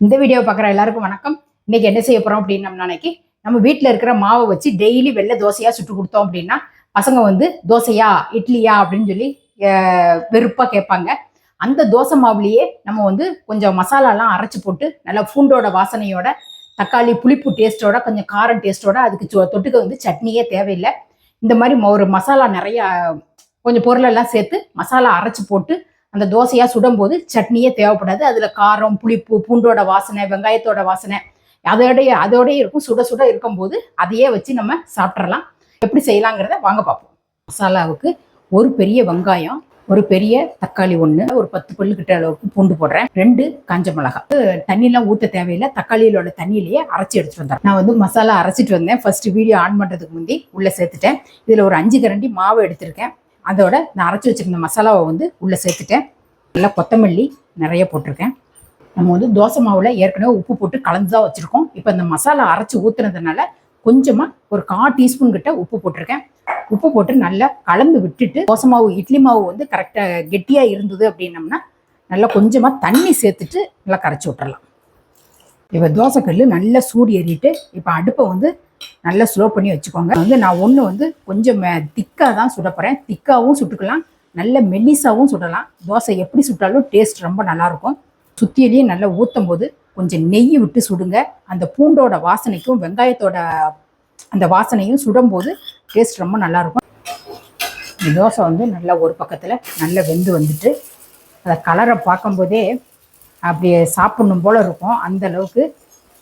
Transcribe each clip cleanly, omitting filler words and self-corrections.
இந்த வீடியோ பார்க்குற எல்லாருக்கும் வணக்கம். இன்னைக்கு என்ன செய்ய போறோம் அப்படின்னு நம்ம வீட்டில் இருக்கிற மாவை வச்சு டெய்லி வெள்ளை தோசையா சுட்டு கொடுத்தோம் அப்படின்னா பசங்க வந்து தோசையா இட்லியா அப்படின்னு சொல்லி வெறுப்பா கேட்பாங்க. அந்த தோசை மாவுலேயே நம்ம வந்து கொஞ்சம் மசாலாலாம் அரைச்சி போட்டு நல்லா பூண்டோட வாசனையோட தக்காளி புளிப்பு டேஸ்ட்டோட கொஞ்சம் காரம் டேஸ்ட்டோட அதுக்கு தொட்டுக்க வந்து சட்னியே தேவையில்லை. இந்த மாதிரி ஒரு மசாலா நிறைய கொஞ்சம் பொருளெல்லாம் சேர்த்து மசாலா அரைச்சி போட்டு அந்த தோசையா சுடும்போது சட்னியே தேவைப்படாது. அதுல காரம் புளிப்பு பூண்டோட வாசனை வெங்காயத்தோட வாசனை அதோடய இருக்கும். சுட சுட இருக்கும்போது அதையே வச்சு நம்ம சாப்பிட்றலாம். எப்படி செய்யலாங்கிறத வாங்க பார்ப்போம். மசாலாவுக்கு ஒரு பெரிய வெங்காயம், ஒரு பெரிய தக்காளி 1, ஒரு 10 பல்லுக்கிட்ட அளவுக்கு பூண்டு போடுறேன், 2 காஞ்ச மிளகாய். தண்ணியெல்லாம் ஊற்ற தேவையில்லை, தக்காளியிலோட தண்ணியிலேயே அரைச்சி எடுத்துட்டு வந்தேன். நான் வந்து மசாலா அரைச்சிட்டு வந்தேன். ஃபர்ஸ்ட் வீடியோ ஆன் பண்ணுறதுக்கு முந்தி உள்ளே சேர்த்துட்டேன். இதில் ஒரு 5 கரண்டி மாவு எடுத்திருக்கேன். அதோட நான் அரைச்சி வச்சிருந்த மசாலாவை வந்து உள்ளே சேர்த்துட்டேன். நல்லா கொத்தமல்லி நிறைய போட்டிருக்கேன். நம்ம வந்து தோசை மாவில் ஏற்கனவே உப்பு போட்டு கலந்து தான் வச்சுருக்கோம். இப்போ இந்த மசாலா அரைச்சி ஊற்றுனதுனால கொஞ்சமாக ஒரு 1/4 டீஸ்பூன் கிட்ட உப்பு போட்டிருக்கேன். உப்பு போட்டு நல்லா கலந்து விட்டுட்டு தோசை மாவு இட்லி மாவு வந்து கரெக்டாக கெட்டியாக இருந்தது அப்படின்னம்னா நல்லா கொஞ்சமாக தண்ணி சேர்த்துட்டு நல்லா கரைச்சி விட்டுறலாம். இப்போ தோசைக்கல் நல்லா சூடு ஏறிட்டு இப்போ அடுப்பை வந்து நல்லா ஸ்லோ பண்ணி வச்சுக்கோங்க. வந்து நான் வந்து கொஞ்சம் திக்காக தான் சுட போகிறேன். திக்காகவும் சுட்டுக்கலாம், நல்ல மெல்லிசாவும் சுடலாம். தோசை எப்படி சுட்டாலும் டேஸ்ட் ரொம்ப நல்லாயிருக்கும். சுத்தியிலையும் நல்லா ஊற்றும் போது கொஞ்சம் நெய் விட்டு சுடுங்க. அந்த பூண்டோட வாசனைக்கும் வெங்காயத்தோட அந்த வாசனையும் சுடும்போது டேஸ்ட் ரொம்ப நல்லாயிருக்கும். இந்த தோசை வந்து நல்லா ஒரு பக்கத்தில் நல்லா வெந்து வந்துட்டு அதை கலரை பார்க்கும்போதே அப்படியே சாப்பிடணும் போல் இருக்கும். அந்த அளவுக்கு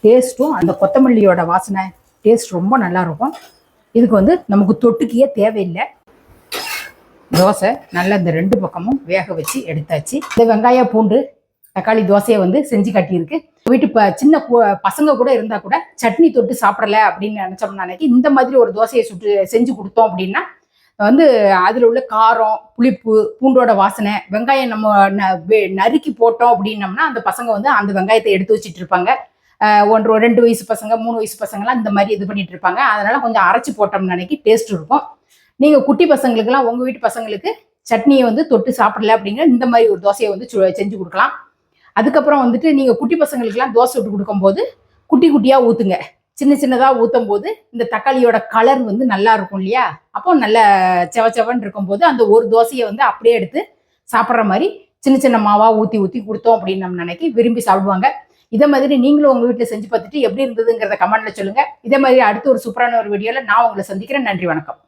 டேஸ்ட்டும் அந்த கொத்தமல்லியோட வாசனை டேஸ்ட் ரொம்ப நல்லாயிருக்கும். இதுக்கு வந்து நமக்கு தொட்டுக்கையே தேவையில்லை. தோசை நல்லா இந்த 2 பக்கமும் வேக வச்சு எடுத்தாச்சு. இந்த வெங்காய பூண்டு தக்காளி தோசையை வந்து செஞ்சு காட்டியிருக்கு. வீட்டு சின்ன பசங்க கூட இருந்தால் கூட சட்னி தொட்டு சாப்பிடல அப்படின்னு நினச்சோம்னா இந்த மாதிரி ஒரு தோசையை செஞ்சு கொடுத்தோம் அப்படின்னா வந்து அதில் உள்ள காரம் புளிப்பு பூண்டோட வாசனை வெங்காயம் நம்ம நறுக்கி போட்டோம் அப்படின்னம்னா அந்த பசங்க வந்து அந்த வெங்காயத்தை எடுத்து வச்சுட்டு இருப்பாங்க. 2 வயசு பசங்க 3 வயசு பசங்களாம் இந்த மாதிரி இது பண்ணிட்டு இருப்பாங்க. அதனால கொஞ்சம் அரைச்சி போட்டோம்னா டேஸ்ட் இருக்கும். நீங்க குட்டி பசங்களுக்குலாம் உங்க வீட்டு பசங்களுக்கு சட்னியை வந்து தொட்டு சாப்பிடல அப்படிங்கிற இந்த மாதிரி ஒரு தோசையை வந்து செஞ்சு கொடுக்கலாம். அதுக்கப்புறம் வந்துட்டு நீங்க குட்டி பசங்களுக்குலாம் தோசை விட்டு கொடுக்கும்போது குட்டி குட்டியா ஊத்துங்க. சின்ன சின்னதா ஊத்தும் போது இந்த தக்காளியோட கலர் வந்து நல்லா இருக்கும் இல்லையா? அப்போ நல்ல செவச்சவன்னு இருக்கும்போது அந்த ஒரு தோசையை வந்து அப்படியே எடுத்து சாப்பிட்ற மாதிரி சின்ன சின்ன மாவா ஊத்தி ஊத்தி கொடுத்தோம் அப்படின்னு நம்ம விரும்பி சாப்பிடுவாங்க. இதே மாதிரி நீங்களும் உங்க வீட்டில் செஞ்சு பார்த்துட்டு எப்படி இருந்ததுங்கிறத கமெண்ட்ல சொல்லுங்க. இதே மாதிரி அடுத்து ஒரு சூப்பரான ஒரு வீடியோல நான் உங்களை சந்திக்கிறேன். நன்றி, வணக்கம்.